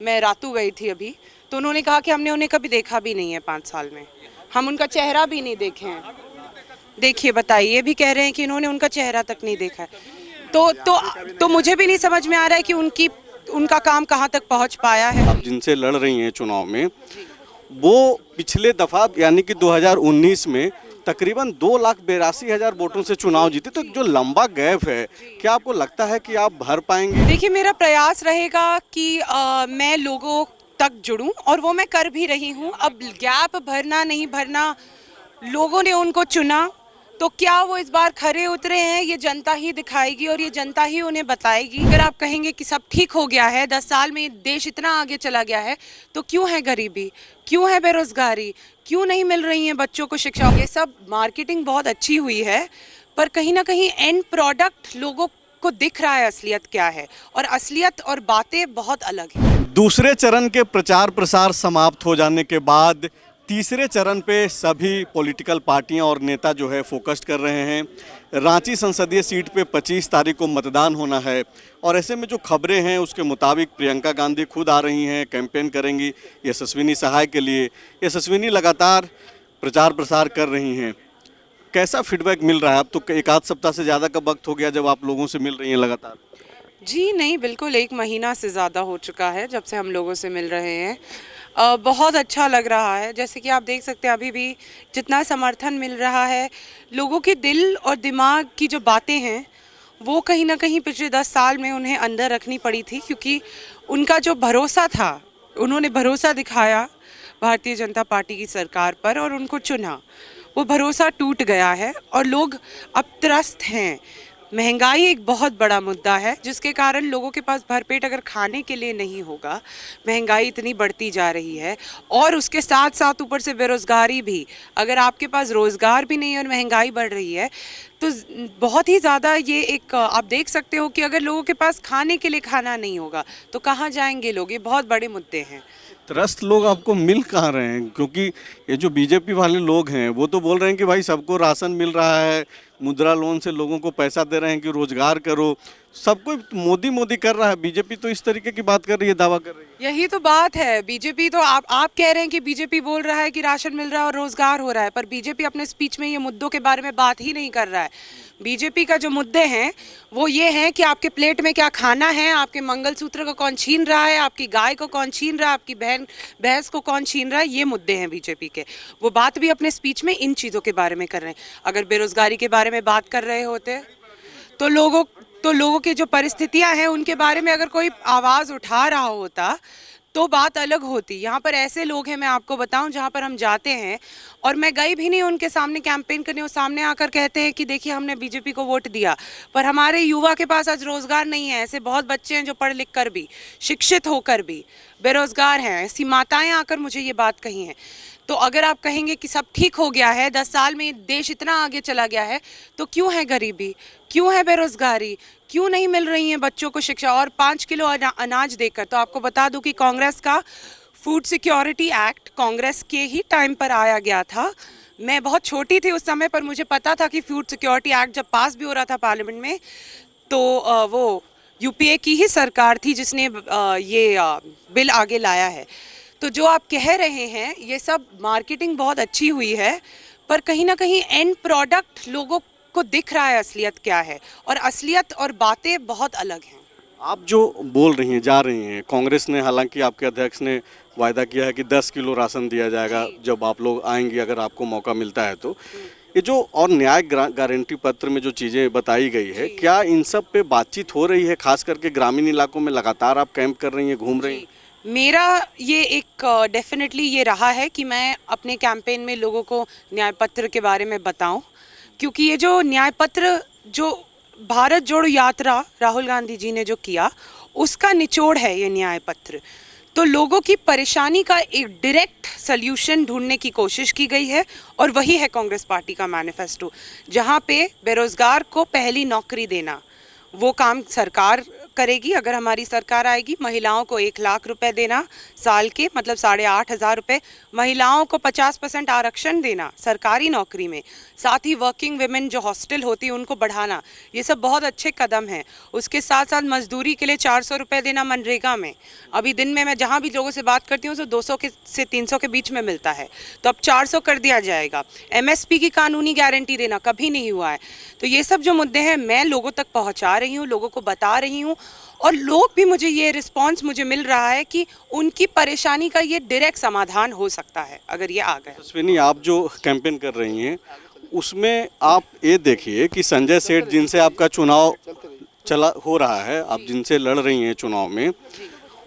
मैं रातू गई थी अभी, तो उन्होंने कहा कि हमने उन्हें कभी देखा भी नहीं है 5 साल में, हम उनका चेहरा भी नहीं देखे हैं। देखिए बताइए, ये भी कह रहे हैं कि इन्होंने उनका चेहरा तक नहीं देखा है। तो मुझे भी नहीं समझ में आ रहा है कि उनका काम कहाँ तक पहुँच पाया है। आप जिनसे लड़ रही हैं चुनाव में, वो पिछले दफा यानी कि 2019 में तकरीबन 2,82,000 वोटों से चुनाव जीते। तो जो लंबा गैप है, क्या आपको लगता है कि आप भर पाएंगे? देखिए, मेरा प्रयास रहेगा कि मैं लोगों तक जुड़ूं, और वो मैं कर भी रही हूं। अब गैप भरना नहीं भरना, लोगों ने उनको चुना, तो क्या वो इस बार खरे उतरे हैं, ये जनता ही दिखाएगी और ये जनता ही उन्हें बताएगी। अगर आप कहेंगे कि सब ठीक हो गया है, 10 साल में देश इतना आगे चला गया है, तो क्यों है गरीबी, क्यों है बेरोजगारी, क्यों नहीं मिल रही है बच्चों को शिक्षा? ये सब मार्केटिंग बहुत अच्छी हुई है, पर कहीं ना कहीं एंड प्रोडक्ट लोगों को दिख रहा है असलियत क्या है, और असलियत और बातें बहुत अलग हैं। दूसरे चरण के प्रचार प्रसार समाप्त हो जाने के बाद तीसरे चरण पे सभी पॉलिटिकल पार्टियां और नेता जो है फोकस्ड कर रहे हैं। रांची संसदीय सीट पे 25 तारीख को मतदान होना है, और ऐसे में जो खबरें हैं उसके मुताबिक प्रियंका गांधी खुद आ रही हैं, कैंपेन करेंगी यशस्विनी सहाय के लिए। यशस्विनी लगातार प्रचार प्रसार कर रही हैं। कैसा फीडबैक मिल रहा है? अब तो एक आध सप्ताह से ज़्यादा का वक्त हो गया जब आप लोगों से मिल रही हैं लगातार। जी नहीं, बिल्कुल 1 महीना से ज़्यादा हो चुका है जब से हम लोगों से मिल रहे हैं। बहुत अच्छा लग रहा है। जैसे कि आप देख सकते हैं, अभी भी जितना समर्थन मिल रहा है, लोगों के दिल और दिमाग की जो बातें हैं, वो कहीं ना कहीं पिछले 10 साल में उन्हें अंदर रखनी पड़ी थी, क्योंकि उनका जो भरोसा था, उन्होंने भरोसा दिखाया भारतीय जनता पार्टी की सरकार पर और उनको चुना। वो भरोसा टूट गया है और लोग अब त्रस्त हैं। महंगाई एक बहुत बड़ा मुद्दा है, जिसके कारण लोगों के पास भरपेट अगर खाने के लिए नहीं होगा, महंगाई इतनी बढ़ती जा रही है, और उसके साथ साथ ऊपर से बेरोज़गारी भी। अगर आपके पास रोज़गार भी नहीं है और महंगाई बढ़ रही है, तो बहुत ही ज़्यादा ये एक आप देख सकते हो कि अगर लोगों के पास खाने के लिए खाना नहीं होगा तो कहाँ जाएंगे लोग। ये बहुत बड़े मुद्दे हैं। त्रस्त लोग आपको मिल कहाँ रहे हैं? क्योंकि ये जो बीजेपी वाले लोग हैं वो तो बोल रहे हैं कि भाई सबको राशन मिल रहा है, मुद्रा लोन से लोगों को पैसा दे रहे हैं कि रोजगार करो। सब कोई मोदी मोदी कर रहा है, बीजेपी तो इस तरीके की बात कर रही है, दावा कर रही है। यही तो बात है। बीजेपी तो आप कह रहे हैं कि बीजेपी बोल रहा है कि राशन मिल रहा है और रोजगार हो रहा है, पर बीजेपी अपने स्पीच में ये मुद्दों के बारे में बात ही नहीं कर रहा है। बीजेपी का जो मुद्दे हैं वो ये हैं कि आपके प्लेट में क्या खाना है, आपके मंगलसूत्र को कौन छीन रहा है, आपकी गाय को कौन छीन रहा है, आपकी भैंस को कौन छीन रहा है। ये मुद्दे हैं बीजेपी के। वो बात भी अपने स्पीच में इन चीज़ों के बारे में कर रहे हैं। अगर बेरोजगारी के बारे में बात कर रहे होते तो लोगों की जो परिस्थितियां हैं उनके बारे में अगर कोई आवाज़ उठा रहा होता तो बात अलग होती। यहाँ पर ऐसे लोग हैं, मैं आपको बताऊं, जहाँ पर हम जाते हैं और मैं गई भी नहीं उनके सामने कैंपेन करने, वो सामने आकर कहते हैं कि देखिए हमने बीजेपी को वोट दिया, पर हमारे युवा के पास आज रोज़गार नहीं है। ऐसे बहुत बच्चे हैं जो पढ़ लिख कर भी, शिक्षित होकर भी बेरोज़गार हैं। ऐसी माताएं आकर मुझे ये बात कही हैं। तो अगर आप कहेंगे कि सब ठीक हो गया है, 10 साल में देश इतना आगे चला गया है, तो क्यों है गरीबी, क्यों है बेरोजगारी, क्यों नहीं मिल रही है बच्चों को शिक्षा? और 5 किलो अनाज देकर, तो आपको बता दूं कि कांग्रेस का फूड सिक्योरिटी एक्ट कांग्रेस के ही टाइम पर आया गया था। मैं बहुत छोटी थी उस समय, पर मुझे पता था कि फूड सिक्योरिटी एक्ट जब पास भी हो रहा था पार्लियामेंट में, तो वो यूपीए की ही सरकार थी जिसने ये बिल आगे लाया है। तो जो आप कह रहे हैं, ये सब मार्केटिंग बहुत अच्छी हुई है, पर कहीं ना कहीं एंड प्रोडक्ट लोगों को दिख रहा है असलियत क्या है, और असलियत और बातें बहुत अलग हैं। आप जो बोल रही हैं, जा रही हैं, कांग्रेस ने, हालांकि आपके अध्यक्ष ने वायदा किया है कि 10 किलो राशन दिया जाएगा जब आप लोग आएंगे, अगर आपको मौका मिलता है तो। ये जो और न्याय गारंटी पत्र में जो चीज़ें बताई गई है, क्या इन सब पे बातचीत हो रही है? खास करके ग्रामीण इलाकों में लगातार आप कैंप कर रही हैं, घूम रही हैं। मेरा ये एक डेफिनेटली ये रहा है कि मैं अपने कैंपेन में लोगों को न्याय पत्र के बारे में बताऊं, क्योंकि ये जो न्याय पत्र, जो भारत जोड़ो यात्रा राहुल गांधी जी ने जो किया, उसका निचोड़ है ये न्याय पत्र। तो लोगों की परेशानी का एक डायरेक्ट सल्यूशन ढूंढने की कोशिश की गई है, और वही है कांग्रेस पार्टी का मैनिफेस्टो, जहाँ पे बेरोजगार को पहली नौकरी देना, वो काम सरकार करेगी अगर हमारी सरकार आएगी, महिलाओं को 1 लाख रुपए देना साल के, मतलब 8,500 रुपये, महिलाओं को 50% आरक्षण देना सरकारी नौकरी में, साथ ही वर्किंग वुमेन जो हॉस्टल होती है उनको बढ़ाना, ये सब बहुत अच्छे कदम हैं। उसके साथ साथ मजदूरी के लिए 400 रुपये देना मनरेगा में। अभी दिन में मैं जहाँ भी लोगों से बात करती हूँ तो 200 से 300 के बीच में मिलता है, तो अब 400 कर दिया जाएगा। MSP की कानूनी गारंटी देना कभी नहीं हुआ है। तो ये सब जो मुद्दे हैं मैं लोगों तक पहुँचा रही हूँ, लोगों को बता रही हूँ, और लोग भी मुझे ये रिस्पॉन्स मुझे मिल रहा है कि उनकी परेशानी का ये डायरेक्ट समाधान हो सकता है अगर ये आ गया। अश्विनी, आप जो कैंपेन कर रही हैं उसमें आप ये देखिए कि संजय सेठ जिनसे आपका चुनाव चला हो रहा है, आप जिनसे लड़ रही हैं चुनाव में,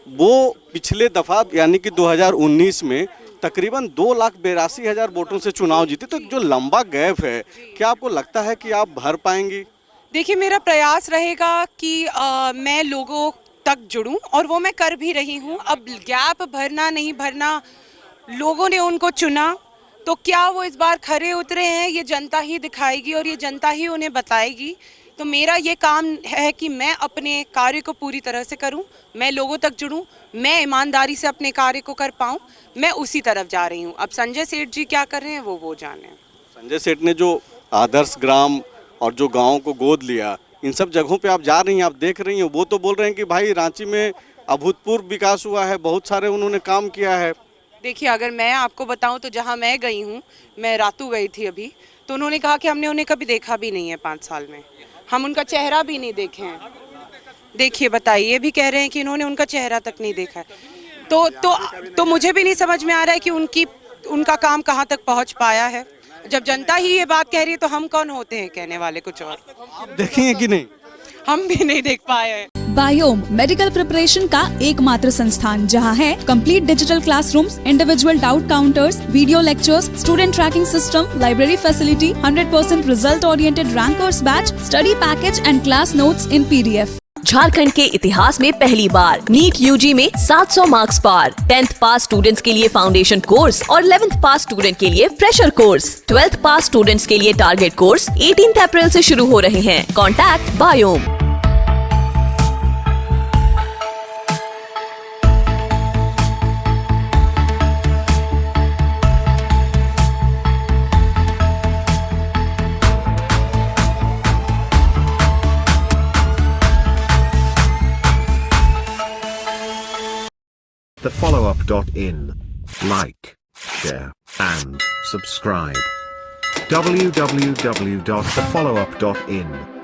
वो पिछले दफ़ा यानी कि 2019 में तकरीबन 2,82,000 वोटों से चुनाव जीते। तो जो लंबा गैप है, क्या आपको लगता है कि आप भर पाएंगी? देखिए, मेरा प्रयास रहेगा कि मैं लोगों तक जुड़ूं, और वो मैं कर भी रही हूं। अब गैप भरना नहीं भरना, लोगों ने उनको चुना, तो क्या वो इस बार खरे उतरे हैं ये जनता ही दिखाएगी और ये जनता ही उन्हें बताएगी। तो मेरा ये काम है कि मैं अपने कार्य को पूरी तरह से करूं, मैं लोगों तक जुड़ूं, मैं ईमानदारी से अपने कार्य को कर पाऊं, मैं उसी तरफ जा रही हूं। अब संजय सेठ जी क्या कर रहे हैं वो जाने। संजय सेठ ने जो आदर्श ग्राम और जो गाँव को गोद लिया, इन सब जगहों पे आप जा रही हैं, आप देख रही हैं, वो तो बोल रहे हैं कि भाई रांची में अभूतपूर्व विकास हुआ है, बहुत सारे उन्होंने काम किया है। देखिए, अगर मैं आपको बताऊं तो जहां मैं गई हूं, मैं रातू गई थी अभी, तो उन्होंने कहा कि हमने उन्हें कभी देखा भी नहीं है 5 साल में, हम उनका चेहरा भी नहीं देखे हैं। देखिए, बताइए, ये भी कह रहे हैं कि इन्होंने उनका चेहरा तक नहीं देखा है। तो मुझे भी नहीं समझ में आ रहा है कि उनका काम कहाँ तक पहुँच पाया है। जब जनता ही ये बात कह रही है तो हम कौन होते हैं कहने वाले कुछ और। आप देखेंगे कि नहीं? हम भी नहीं देख पाए हैं। बायोम मेडिकल प्रिपरेशन का एकमात्र संस्थान जहां है complete digital classrooms, individual doubt counters, video lectures, student tracking system, library facility, 100% result oriented rankers batch, study package and class notes in PDF। Jharkhand के इतिहास में पहली बार नीट UG में 700 मार्क्स पार। 10th पास स्टूडेंट्स के लिए फाउंडेशन कोर्स और 11th पास student के लिए फ्रेशर कोर्स। 12th पास स्टूडेंट्स के लिए टारगेट कोर्स 18 अप्रैल से शुरू हो रहे हैं। Contact biome. thefollowup.in. Like, share, and subscribe. www.thefollowup.in